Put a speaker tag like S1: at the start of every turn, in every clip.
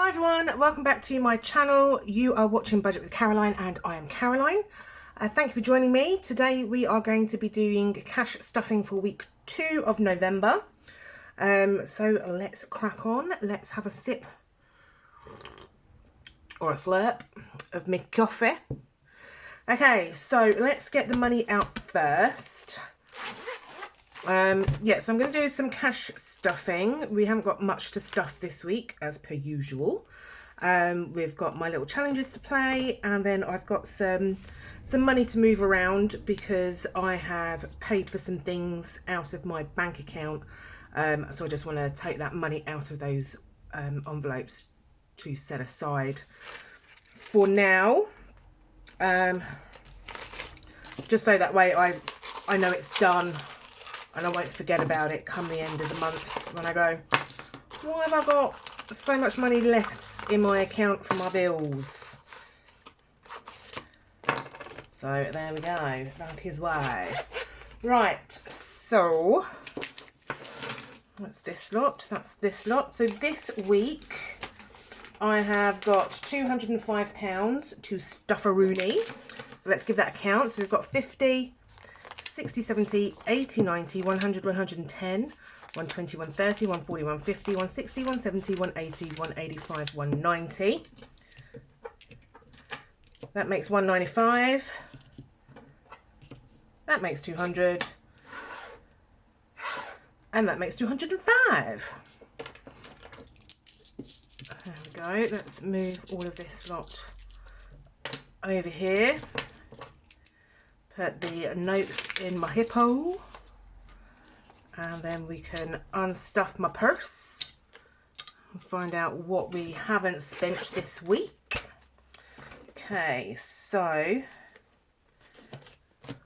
S1: Hi everyone, welcome back to my channel. You are watching Budget with Caroline and I am Caroline. Thank you for joining me. Today we are going to be doing cash stuffing for week 2 of November. So let's crack on. Let's have a sip or a slurp of my coffee. Okay, so let's get the money out first. Yes, I'm going to do some cash stuffing. We haven't got much to stuff this week as per usual. We've got my little challenges to play, and then I've got some money to move around because I have paid for some things out of my bank account. So I just want to take that money out of those envelopes to set aside for now. Just so that way I know it's done. And I won't forget about it come the end of the month when I go, why have I got so much money less in my account for my bills? So there we go, that is why. Right, so that's this lot, that's this lot. So this week I have got £205 to Stufferoony. So let's give that a count. So we've got 50, 60, 70, 80, 90, 100, 110, 120, 130, 140, 150, 160, 170, 180, 185, 190. That makes 195. That makes 200. And that makes 205. There we go. Let's move all of this lot over here. Put the notes in my hippo, and then we can unstuff my purse and find out what we haven't spent this week. Okay, so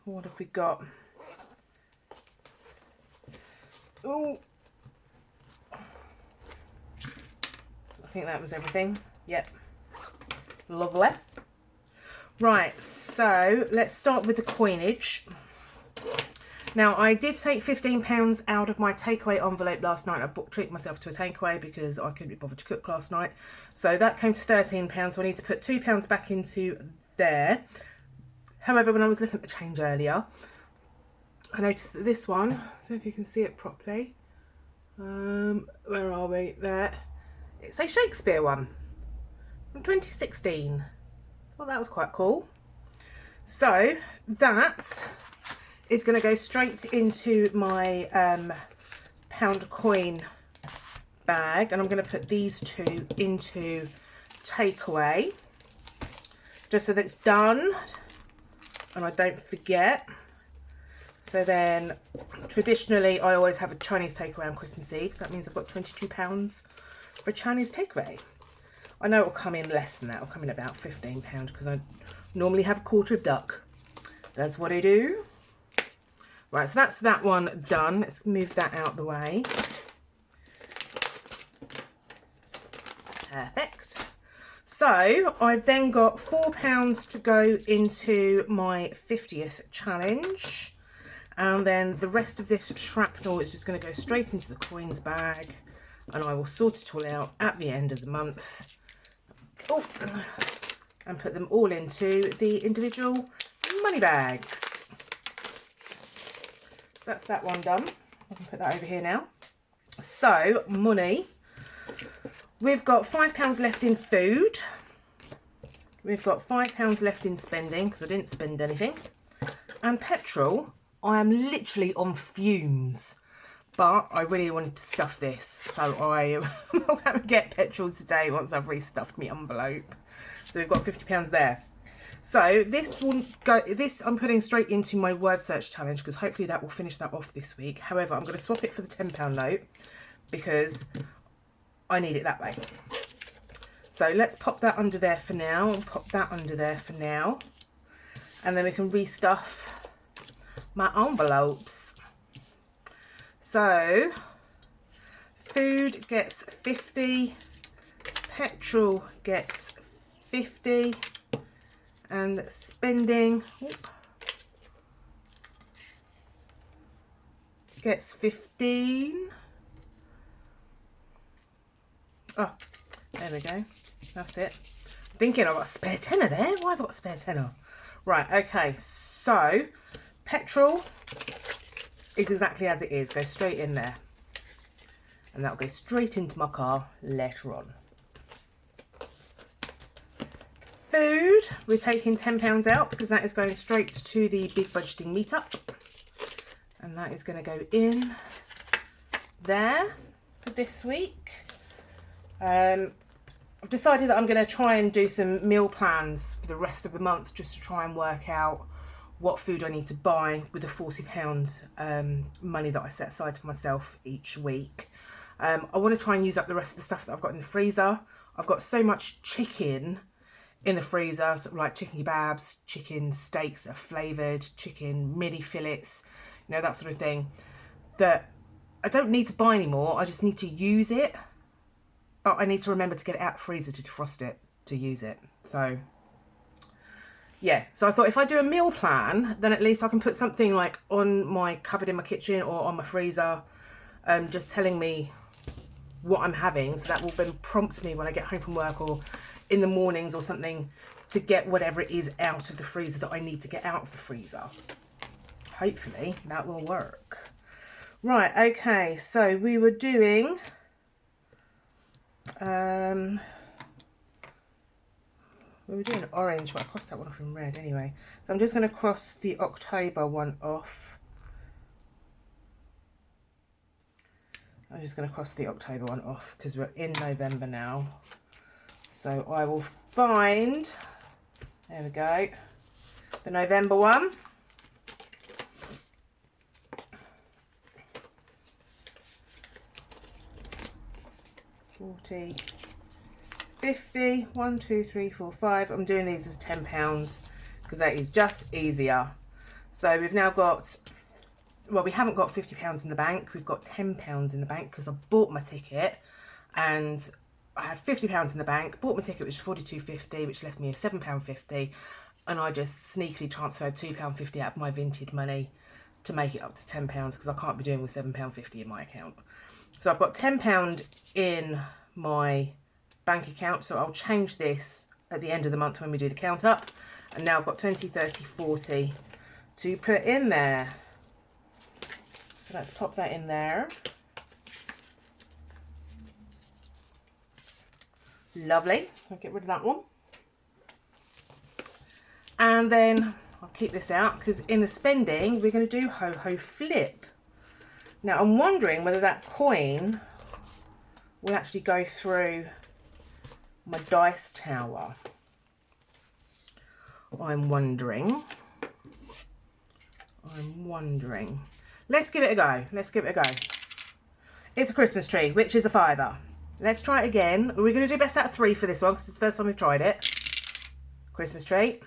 S1: what have we got? Oh, I think that was everything. Yep, lovely. Right, so let's start with the coinage. Now, I did take £15 out of my takeaway envelope last night. I treated myself to a takeaway because I couldn't be bothered to cook last night. So that came to £13, so I need to put £2 back into there. However, when I was looking at the change earlier, I noticed that this one, I don't know if you can see it properly. Where are we? There. It's a Shakespeare one from 2016. Well, that was quite cool. So that is going to go straight into my pound coin bag, and I'm going to put these two into takeaway just so that it's done and I don't forget. So then traditionally I always have a Chinese takeaway on Christmas Eve, so that means I've got £22 for Chinese takeaway. I know it'll come in less than that. It'll come in about £15 because I normally have a quarter of duck. That's what I do. Right, so that's that one done. Let's move that out the way. Perfect. So I've then got £4 to go into my 50th challenge. And then the rest of this shrapnel is just going to go straight into the coins bag. And I will sort it all out at the end of the month. Oh, and put them all into the individual money bags. So that's that one done. I can put that over here now. So, money. We've got £5 left in food. We've got £5 left in spending because I didn't spend anything. And petrol, I am literally on fumes. But I really wanted to stuff this, so I will go and get petrol today once I've restuffed my envelope. So we've got £50 there. So this will go. This I'm putting straight into my word search challenge because hopefully that will finish that off this week. However, I'm going to swap it for the £10 note because I need it that way. So let's pop that under there for now. And pop that under there for now, and then we can restuff my envelopes. So, food gets 50, petrol gets 50, and spending gets 15. Oh, There we go. That's it. I'm thinking I've got a spare tenner there. Why have I got a spare tenner? Right, okay. So, petrol is exactly as it is. Go straight in there. And that'll go straight into my car later on. Food, we're taking £10 out because that is going straight to the big budgeting meetup. And that is going to go in there for this week. I've decided that I'm going to try and do some meal plans for the rest of the month just to try and work out what food I need to buy with the £40 money that I set aside for myself each week. I want to try and use up the rest of the stuff that I've got in the freezer. I've got so much chicken in the freezer, sort of like chicken kebabs, chicken steaks that are flavoured, chicken mini fillets, you know, that sort of thing, that I don't need to buy anymore. I just need to use it, but I need to remember to get it out of the freezer to defrost it, to use it. So yeah, so I thought if I do a meal plan, then at least I can put something like on my cupboard in my kitchen or on my freezer, just telling me what I'm having, so that will then prompt me when I get home from work or in the mornings or something to get whatever it is out of the freezer that I need to get out of the freezer. Hopefully that will work. Right, okay, so we were doing orange, but I crossed that one off in red anyway. So I'm just going to cross the October one off. I'm just going to cross the October one off because we're in November now. So I will find, there we go, the November one. £40, £50, 1, 2, 3, 4, 5. I'm doing these as £10 because that is just easier. So we've now got, well, we haven't got £50 in the bank. We've got £10 in the bank because I bought my ticket and I had £50 in the bank, bought my ticket, which was £42.50, which left me a £7.50, and I just sneakily transferred £2.50 out of my Vinted money to make it up to £10 because I can't be doing with £7.50 in my account. So I've got £10 in my bank account, so I'll change this at the end of the month when we do the count up. And now I've got 20, 30, 40 to put in there. So let's pop that in there. Lovely. I'll get rid of that one. And then I'll keep this out because in the spending, we're going to do Ho Ho Flip. Now, I'm wondering whether that coin will actually go through my dice tower. I'm wondering. Let's give it a go. Let's give it a go. It's a Christmas tree, which is a £5. Let's try it again. We're going to do best out of 3 for this one because it's the first time we've tried it. Christmas tree.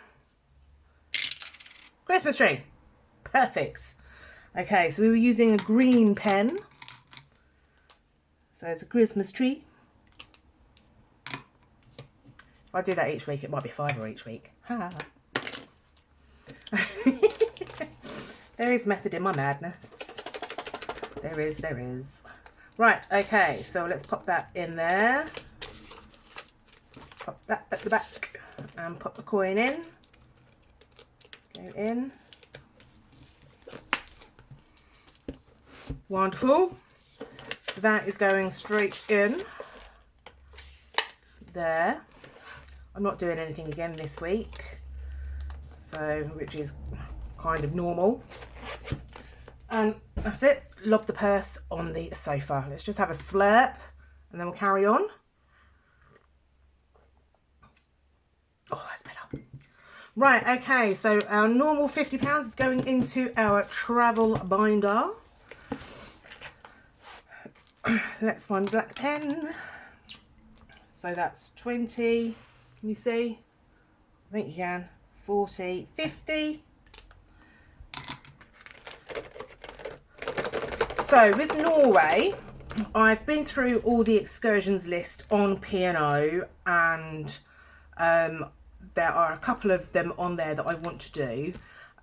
S1: Christmas tree. Perfect. Okay, so we were using a green pen. So it's a Christmas tree. If I do that each week, it might be £5 each week. Ha. There is method in my madness. There is. Right, okay, so let's pop that in there. Pop that at the back and pop the coin in. Go in. Wonderful. So that is going straight in there. I'm not doing anything again this week, so which is kind of normal. And that's it. Lob the purse on the sofa. Let's just have a slurp and then we'll carry on. Oh, that's better. Right, okay, so our normal £50 is going into our travel binder. Let's find black pen. So that's 20, can you see? I think you can. 40, 50. So with Norway, I've been through all the excursions list on P&O, and there are a couple of them on there that I want to do,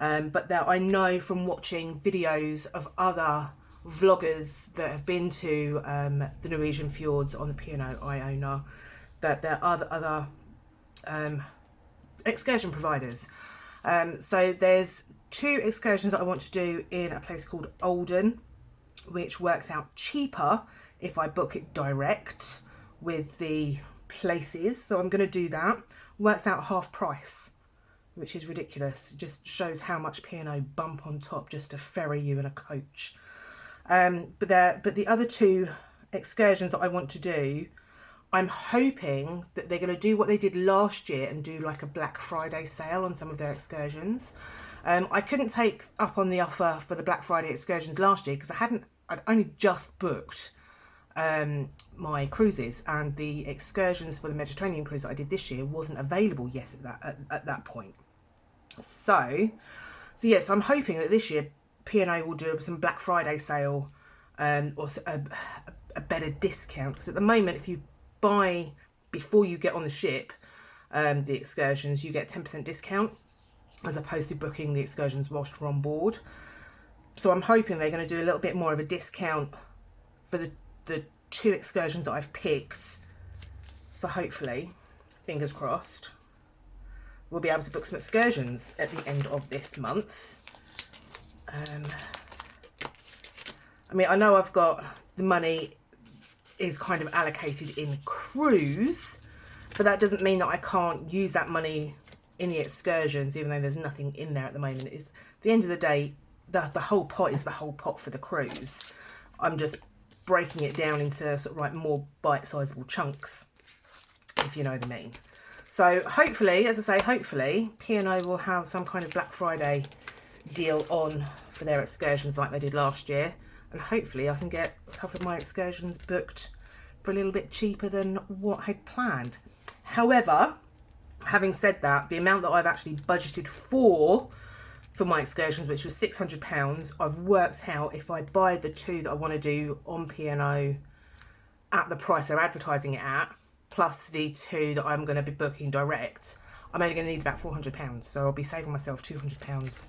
S1: but that I know from watching videos of other vloggers that have been to the Norwegian fjords on the P&O Iona that there are other excursion providers. So there's 2 excursions that I want to do in a place called Oldham, which works out cheaper if I book it direct with the places. So I'm going to do that. Works out half price, which is ridiculous. It just shows how much P&O bump on top just to ferry you in a coach. But the other 2 excursions that I want to do, I'm hoping that they're going to do what they did last year and do like a Black Friday sale on some of their excursions. I couldn't take up on the offer for the Black Friday excursions last year because I'd only just booked my cruises, and the excursions for the Mediterranean cruise that I did this year wasn't available yet at that point. So yes, I'm hoping that this year P&O will do some Black Friday sale or a better discount, because at the moment if you buy before you get on the ship the excursions, you get 10% discount as opposed to booking the excursions whilst you're on board. So I'm hoping they're going to do a little bit more of a discount for the 2 excursions that I've picked. So hopefully, fingers crossed, we'll be able to book some excursions at the end of this month. I mean, I know I've got the money is kind of allocated in cruise, but that doesn't mean that I can't use that money in the excursions, even though there's nothing in there at the moment. It's, at the end of the day, the whole pot is the whole pot for the cruise. I'm just breaking it down into sort of like more bite-sizable chunks, if you know what I mean. So hopefully, as I say, hopefully P&O will have some kind of Black Friday deal on for their excursions like they did last year, and hopefully I can get a couple of my excursions booked for a little bit cheaper than what I'd planned. However, having said that, the amount that I've actually budgeted for my excursions, which was £600, I've worked out if I buy the 2 that I want to do on P&O at the price they're advertising it at, plus the 2 that I'm going to be booking direct, I'm only going to need about £400. So I'll be saving myself £200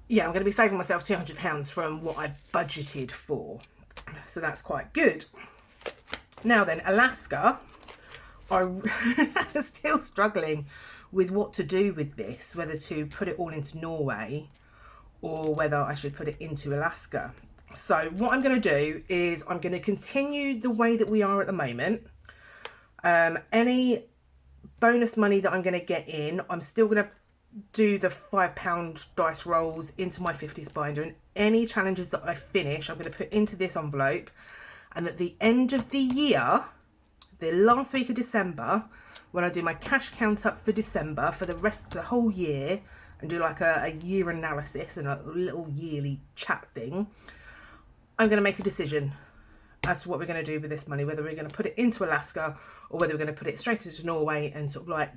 S1: yeah, I'm going to be saving myself £200 from what I've budgeted for. So that's quite good. Now then, Alaska, I'm still struggling with what to do with this, whether to put it all into Norway or whether I should put it into Alaska. So what I'm going to do is I'm going to continue the way that we are at the moment. Any bonus money that I'm going to get in, I'm still going to do the £5 dice rolls into my 50th binder, and any challenges that I finish I'm going to put into this envelope. And at the end of the year, the last week of December, when I do my cash count up for December for the rest of the whole year and do like a year analysis and a little yearly chat thing, I'm going to make a decision as to what we're going to do with this money, whether we're going to put it into Alaska or whether we're going to put it straight into Norway and sort of like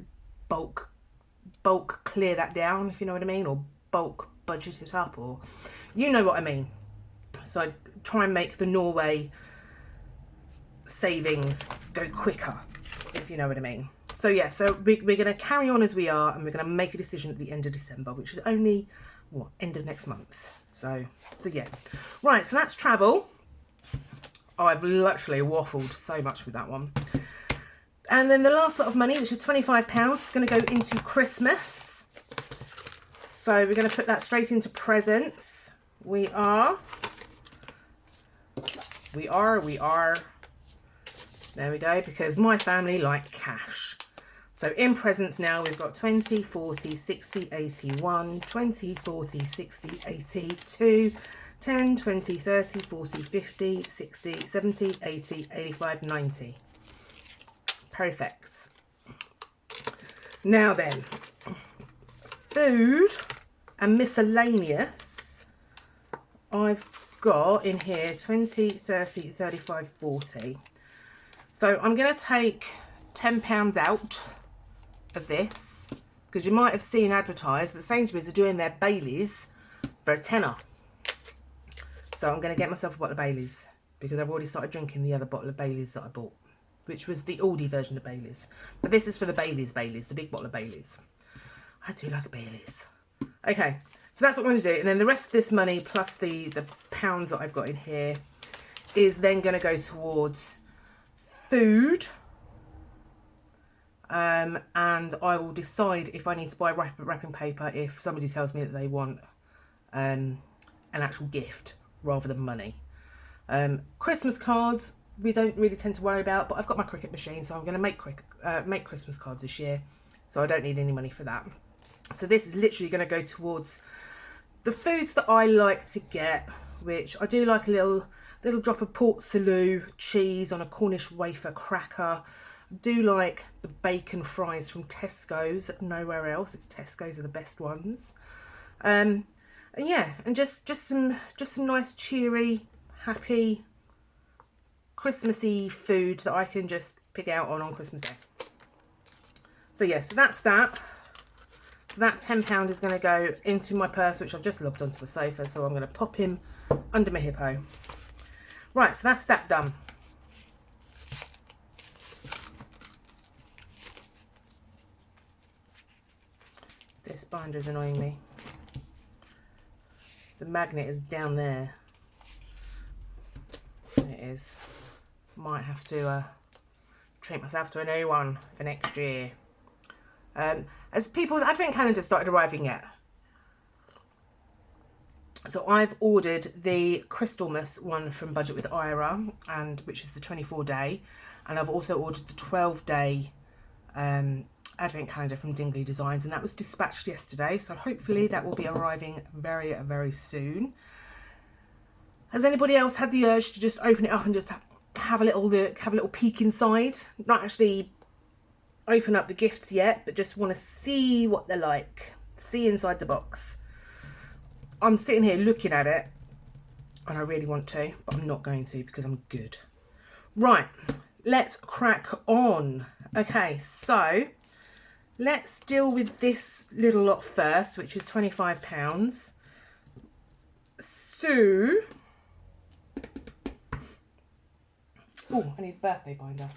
S1: bulk clear that down, if you know what I mean, or bulk budget it up, or you know what I mean. So I try and make the Norway savings go quicker, if you know what I mean. So yeah, so we're going to carry on as we are, and we're going to make a decision at the end of December, which is only what, end of next month. So yeah, right, so that's travel. I've literally waffled so much with that one. And then the last lot of money, which is £25, is going to go into Christmas. So we're going to put that straight into presents. We are. There we go, because my family like cash. So in presents now, we've got 20, 40, 60, 81, 20, 40, 60, 80, 2, 10, 20, 30, 40, 50, 60, 70, 80, 85, 90. Perfect. Now then, food and miscellaneous, I've got in here 20, 30, 35, 40. So I'm going to take £10 out of this, because you might have seen advertised that Sainsbury's are doing their Baileys for a tenner. So I'm going to get myself a bottle of Baileys, because I've already started drinking the other bottle of Baileys that I bought, which was the Aldi version of Baileys. But this is for the Baileys, the big bottle of Baileys. I do like a Baileys. Okay, so that's what I'm going to do. And then the rest of this money, plus the pounds that I've got in here, is then going to go towards food. And I will decide if I need to buy wrapping paper if somebody tells me that they want an actual gift rather than money. Christmas cards we don't really tend to worry about, but I've got my Cricut machine, so I'm going to make Christmas cards this year, so I don't need any money for that. So this is literally going to go towards the foods that I like to get, which I do like a little drop of Port Salut cheese on a Cornish wafer cracker. I do like the bacon fries from Tesco's, nowhere else. It's Tesco's are the best ones. And yeah, and just some nice cheery, happy, Christmassy food that I can just pick out on Christmas Day. So yeah, so that's that. So that £10 is going to go into my purse, which I've just lobbed onto the sofa. So I'm going to pop him under my hippo. Right, so that's that done. This binder is annoying me. The magnet is down there. It is. Might have to treat myself to a new one for next year. As people's advent calendar started arriving yet. So I've ordered the Crystalmas one from Budget with Ira, and which is the 24-day, and I've also ordered the 12-day advent calendar from Dingley Designs, and that was dispatched yesterday, so hopefully that will be arriving very, very soon. Has anybody else had the urge to just open it up and just have a little look, have a little peek inside? Not actually open up the gifts yet, but just want to see what they're like, see inside the box. I'm sitting here looking at it and I really want to, but I'm not going to because I'm good. Right, let's crack on. Okay, so let's deal with this little lot first, which is £25. So, oh, I need the birthday binder.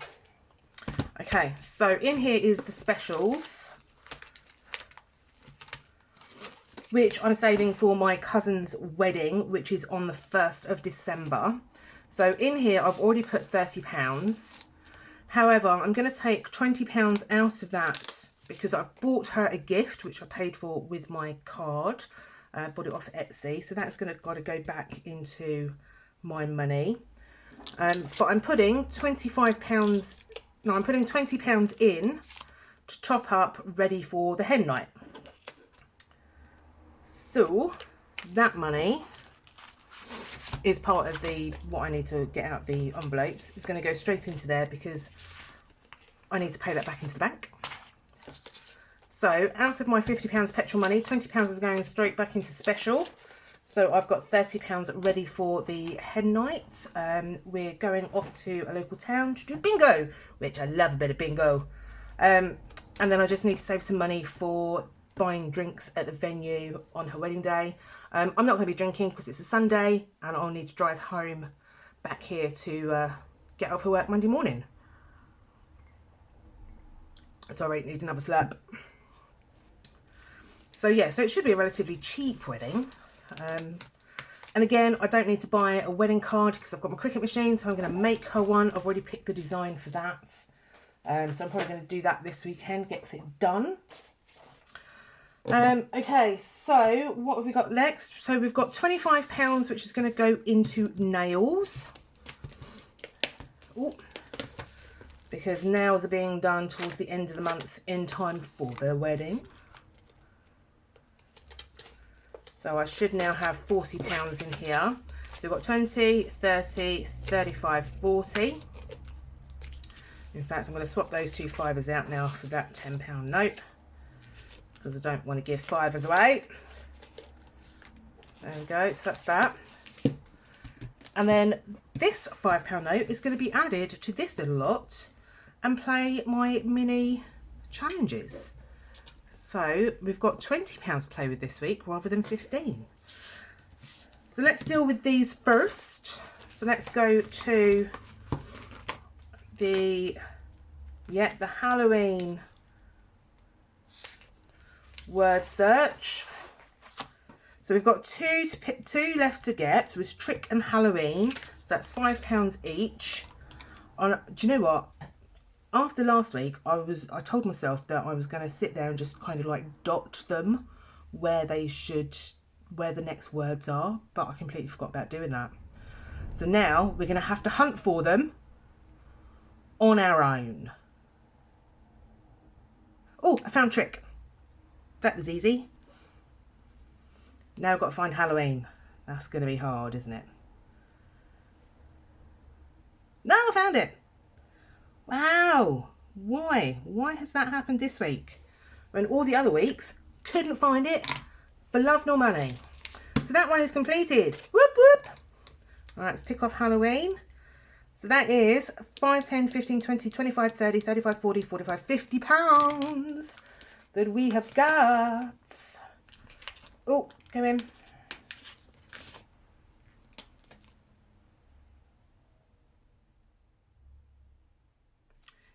S1: Okay, so in here is the specials, which I'm saving for my cousin's wedding, which is on the 1st of December. So in here, I've already put £30. However, I'm going to take £20 out of that because I've bought her a gift, which I paid for with my card. Bought it off Etsy. So that's got to go back into my money. But I'm putting £25... No, I'm putting £20 in to top up ready for the hen night. So that money is part of what I need to get out the envelopes. It's going to go straight into there because I need to pay that back into the bank. So out of my £50 petrol money, £20 is going straight back into special. So I've got £30 ready for the hen night. We're going off to a local town to do bingo, which I love a bit of bingo. And then I just need to save some money for buying drinks at the venue on her wedding day. I'm not going to be drinking because it's a Sunday and I'll need to drive home back here to get off for work Monday morning. Sorry, need another slurp. So yeah, so it should be a relatively cheap wedding. And again, I don't need to buy a wedding card because I've got my Cricut machine, so I'm going to make her one. I've already picked the design for that. So I'm probably going to do that this weekend, gets it done. Okay, so what have we got next? So we've got £25, which is going to go into nails. Ooh, because nails are being done towards the end of the month in time for their wedding. So I should now have £40 in here. So we've got 20, 30, 35, 40. In fact, I'm going to swap those two fivers out now for that £10 note, because I don't want to give fivers away. There we go, so that's that. And then this £5 note is going to be added to this little lot and play my mini challenges. So we've got £20 to play with this week rather than 15. So let's deal with these first. So let's go to the Halloween word search. So we've got two left to get. So it's Trick and Halloween. So that's £5 each. Do you know what? After last week, I told myself that I was going to sit there and just kind of like dot them where the next words are, but I completely forgot about doing that. So now we're going to have to hunt for them on our own. Oh, I found trick. That was easy. Now I've got to find Halloween. That's going to be hard, isn't it? No, I found it. Wow. Why? Why has that happened this week? When all the other weeks couldn't find it for love nor money. So that one is completed. Whoop, whoop. All right, let's tick off Halloween. So that is 5, 10, 15, 20, 25, 30, 35, 40, 45, 50 pounds that we have got. Oh, go in.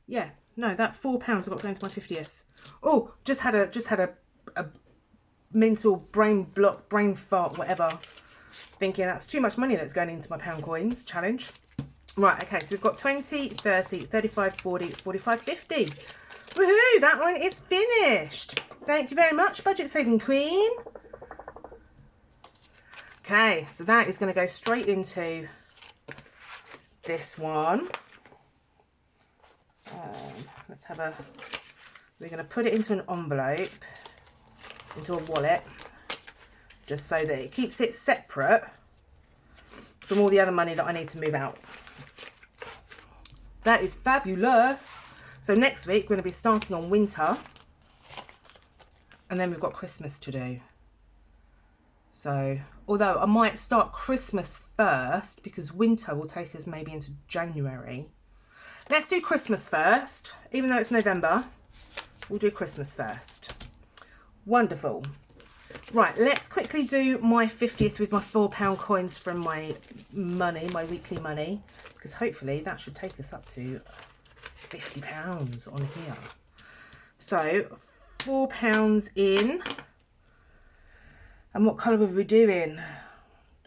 S1: Yeah, no, that £4 I've got going to my 50th. Oh, just had a mental brain block, brain fart, whatever. Thinking that's too much money that's going into my pound coins challenge. Right, okay, so we've got 20, 30, 35, 40, 45, 50. Woohoo, that one is finished. Thank you very much, Budget Saving Queen. Okay, so that is going to go straight into this one. We're going to put it into an envelope, into a wallet, just so that it keeps it separate from all the other money that I need to move out. That is fabulous. So next week we're going to be starting on winter, and then we've got Christmas to do. So, although I might start Christmas first because winter will take us maybe into January. Let's do Christmas first. Even though it's November, we'll do Christmas first. Wonderful. Right, let's quickly do my 50th with my £4 coins from my money, my weekly money, because hopefully that should take us up to £50 on here. So, £4 in. And what colour are we doing?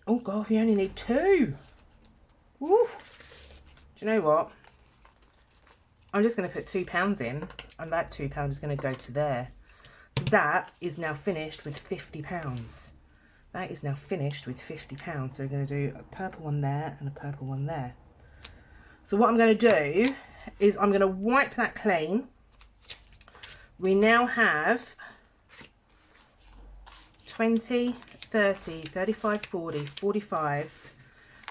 S1: Oh God, we only need 2. Woo. Do you know what? I'm just going to put £2 in, and that £2 is going to go to there. So that is now finished with £50. That is now finished with £50. So we're going to do a purple one there and a purple one there. So what I'm going to do is I'm going to wipe that clean. We now have 20, 30, 35, 40, 45,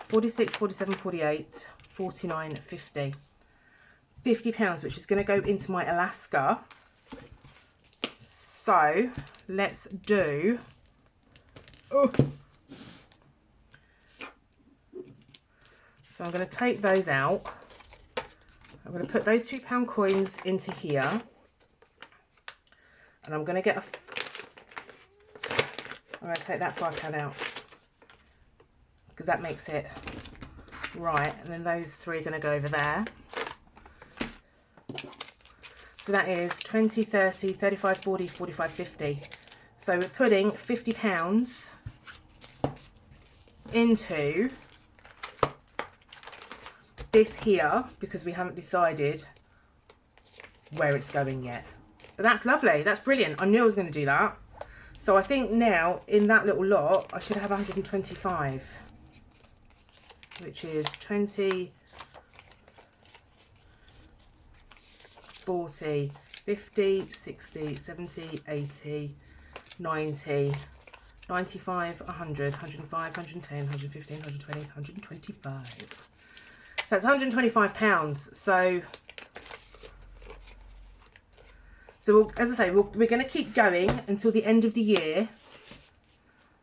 S1: 46, 47, 48, 49, 50. £50, which is going to go into my Alaska. So let's do. Oh. So I'm going to take those out. I'm going to put those £2 coins into here, and I'm going to get a. I'm going to take that £5 out because that makes it right, and then those 3 are going to go over there. So that is 20, 30, 35, 40, 45, 50. So we're putting £50 into this here because we haven't decided where it's going yet. But that's lovely. That's brilliant. I knew I was going to do that. So I think now in that little lot, I should have 125, which is 20, 40, 50, 60, 70, 80, 90, 95, 100, 105, 110, 115, 120, 125. So it's £125. So we'll, as I say, we're going to keep going until the end of the year,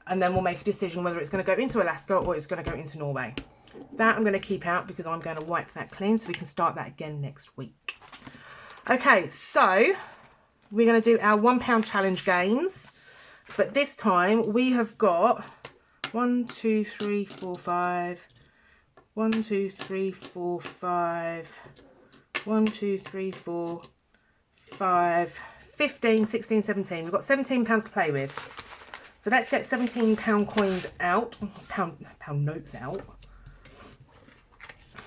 S1: and then we'll make a decision whether it's going to go into Alaska or it's going to go into Norway. That I'm going to keep out because I'm going to wipe that clean so we can start that again next week. Okay, so we're going to do our £1 challenge games, but this time we have got 1, 2, 3, 4, 5, 1, 2, 3, 4, 5, 1, 2, 3, 4, 5, 15, 16, 17. We've got £17 to play with. So let's get £17 coins out, pound notes out.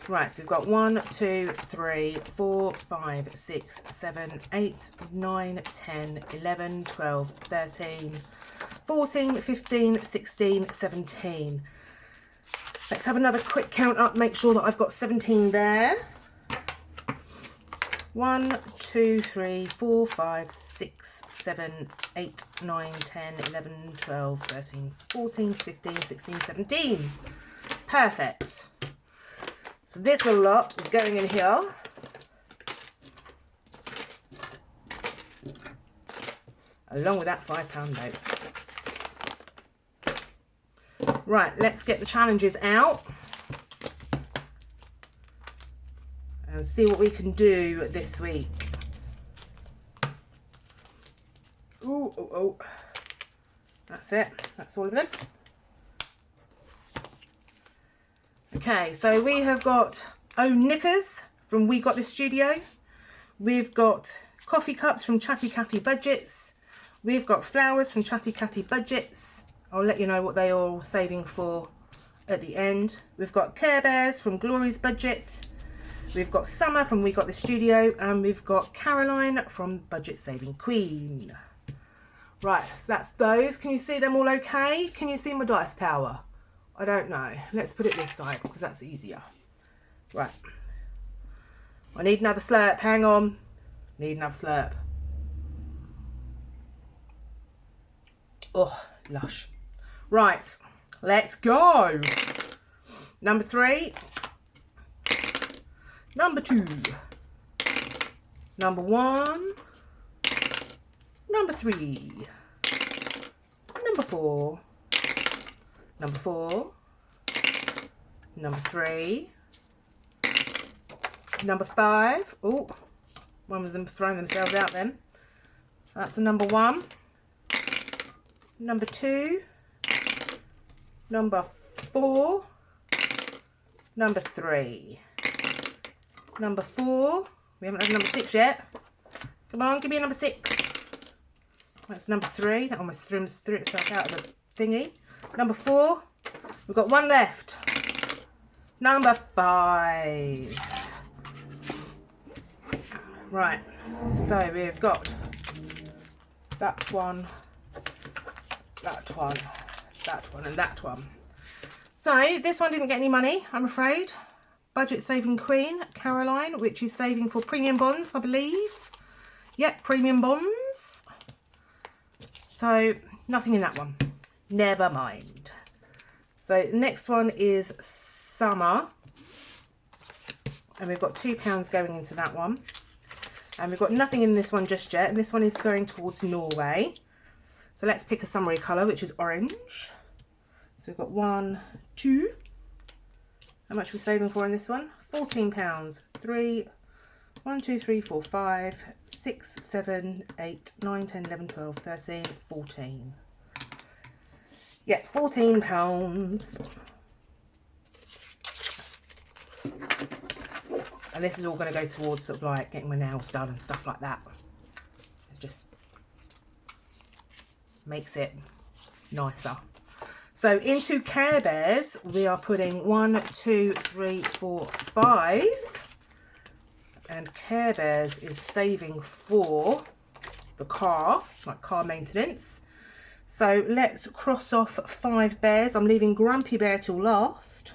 S1: Right, so we've got 1, 2, 3, 4, 5, 6, 7, 8, 9, 10, 11, 12, 13, 14, 15, 16, 17. Let's have another quick count up, make sure that I've got 17 there. 1, 2, 3, 4, 5, 6, 7, 8, 9, 10, 11, 12, 13, 14, 15, 16, 17. Perfect. So this lot is going in here. Along with that £5 note. Right, let's get the challenges out. And see what we can do this week. Ooh, oh, oh. That's it. That's all of them. Okay, so we have got Oh Knickers from We Got This Studio. We've got coffee cups from Chatty Cathy Budgets. We've got flowers from Chatty Cathy Budgets. I'll let you know what they are all saving for at the end. We've got Care Bears from Glory's Budget. We've got Summer from We Got This Studio. And we've got Caroline from Budget Saving Queen. Right, so that's those. Can you see them all okay? Can you see my dice tower? I don't know. Let's put it this side because that's easier. Right. I need another slurp. Hang on. Need another slurp. Oh, lush. Right. Let's go. Number 3. Number 2. Number 1. Number 3. Number 4. Number 4, number 3, number 5. Oh, one of them throwing themselves out then. That's a number 1. Number 2, number 4, number 3, number 4. We haven't had number 6 yet. Come on, give me a number 6. That's number 3. That almost threw itself out of the thingy. Number 4, we've got one left. Number 5. Right, so we've got that one, that one, that one, and that one. So this one didn't get any money, I'm afraid. Budget Saving Queen, Caroline, which is saving for premium bonds, I believe. Yep, premium bonds. So nothing in that one. Never mind. So the next one is Summer. And we've got £2 going into that one. And we've got nothing in this one just yet. And this one is going towards Norway. So let's pick a summary colour, which is orange. So we've got 1, 2. How much are we saving for in this one? £14. 3, 1, 2, 3, 4, 5, 6, 7, 8, 9, 10, 11, 12, 13, 14. Yeah, £14. And this is all going to go towards sort of like getting my nails done and stuff like that. It just makes it nicer. So into Care Bears, we are putting 1, 2, 3, 4, 5. And Care Bears is saving for the car, like car maintenance. So let's cross off 5 bears. I'm leaving Grumpy Bear till last.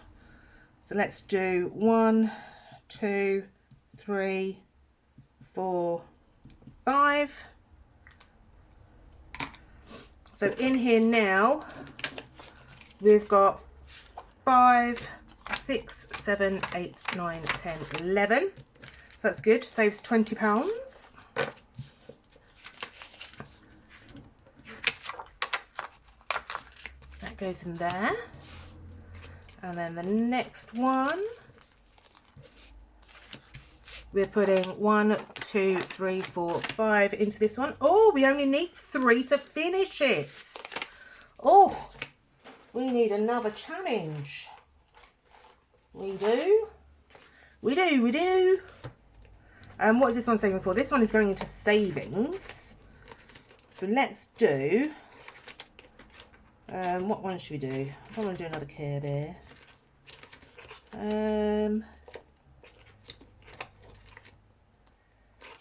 S1: So let's do 1, 2, 3, 4, 5. So in here now, we've got 5, 6, 7, 8, 9, 10, 11. So that's good, saves £20. So that goes in there. And then the next one, we're putting 1, 2, 3, 4, 5 into this one. Oh, we only need 3 to finish it. Oh, we need another challenge. We do. We do, we do. What is this one saving for? This one is going into savings. So let's do, what one should we do? I don't want to do another Care Bear.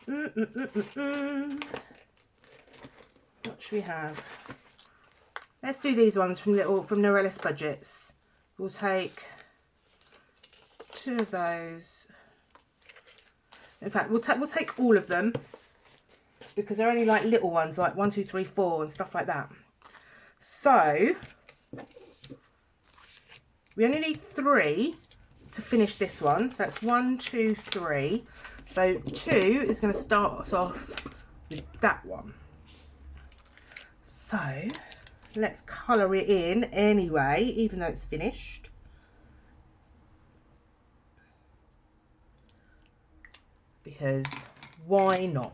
S1: What should we have? Let's do these ones from Norellis Budgets. We'll take 2 of those. In fact, we'll take all of them because they're only like little ones, like 1, 2, 3, 4 and stuff like that. So we only need 3 to finish this one. So that's 1, 2, 3. So 2 is going to start us off with that one. So let's colour it in anyway, even though it's finished. Because why not?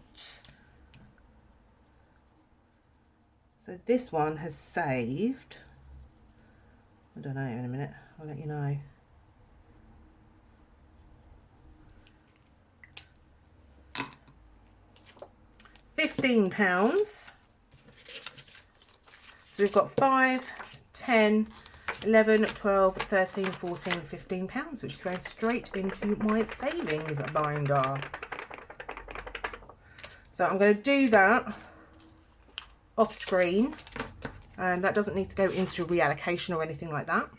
S1: So this one has saved, I don't know, in a minute, I'll let you know. £15. So we've got 5, 10, 11, 12, 13, 14, £15, which is going straight into my savings binder. So I'm going to do that off screen, and that doesn't need to go into reallocation or anything like that.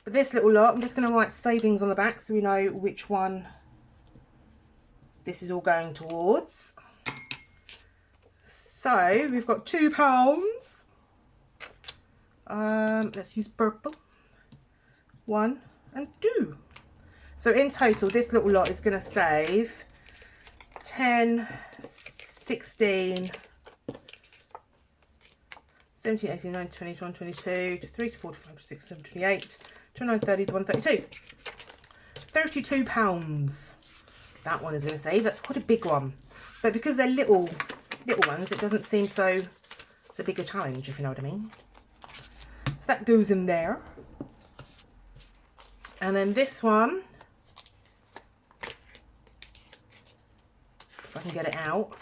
S1: But this little lot, I'm just going to write savings on the back so we know which one this is all going towards. So we've got £2. Let's use purple. 1 and 2. So in total, this little lot is going to save 10, 16, 17, 18, 19, 20, 21, 22, 23, 24, 25, 26, 27, 28, 29, 30, 31, 32. £32. That one is going to save. That's quite a big one. But because they're little ones, it doesn't seem so big a challenge, if you know what I mean. So that goes in there. And then this one, if I can get it out,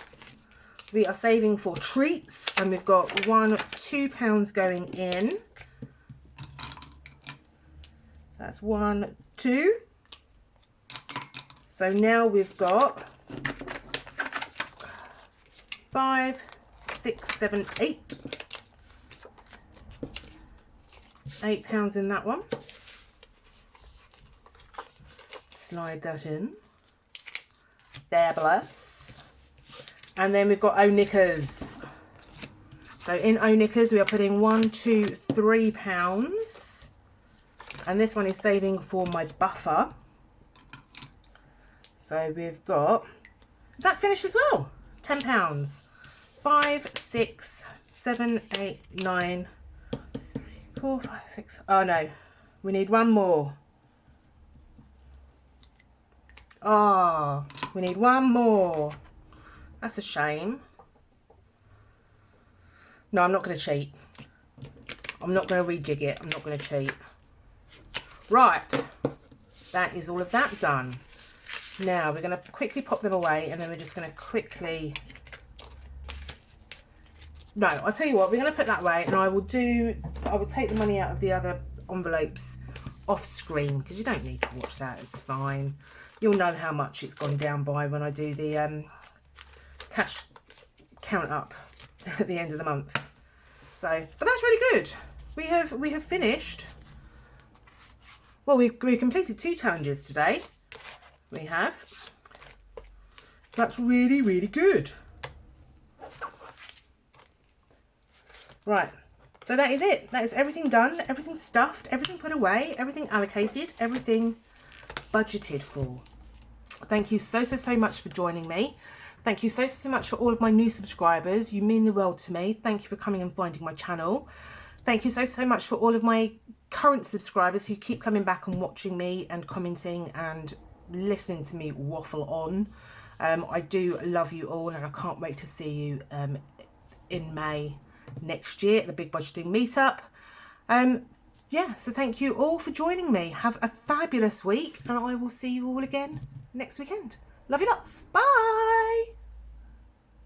S1: we are saving for treats, and we've got £2 going in. So that's 1, 2. So now we've got 5, 6, 7, 8. £8 in that one. Slide that in. Fabulous. And then we've got O Knickers. So in O Knickers we are putting £1, 2, 3. And this one is saving for my buffer. So we've got, is that finished as well? £10. 5, 6, 7, 8, 9, 4, 5, 6. Oh no, we need one more. Oh, we need one more. That's a shame. No, I'm not going to cheat. I'm not going to rejig it. I'm not going to cheat. Right, that is all of that done. Now we're going to quickly pop them away, and then we're just going to quickly... No, I'll tell you what, we're going to put that away, and I will take the money out of the other envelopes off screen, because you don't need to watch that. It's fine. You'll know how much it's gone down by when I do the cash count up at the end of the month. So, but that's really good. We have finished. Well, we completed 2 challenges today. We have. So that's really, really good. Right. So that is it. That is everything done. Everything stuffed. Everything put away. Everything allocated. Everything budgeted for. Thank you so much for joining me. Thank you so much for all of my new subscribers. You mean the world to me. Thank you for coming and finding my channel. Thank you so much for all of my current subscribers who keep coming back and watching me and commenting and listening to me waffle on. I do love you all, and I can't wait to see you in May next year at the Big Budgeting Meetup. Yeah, so thank you all for joining me. Have a fabulous week, and I will see you all again next weekend. Love you lots. Bye.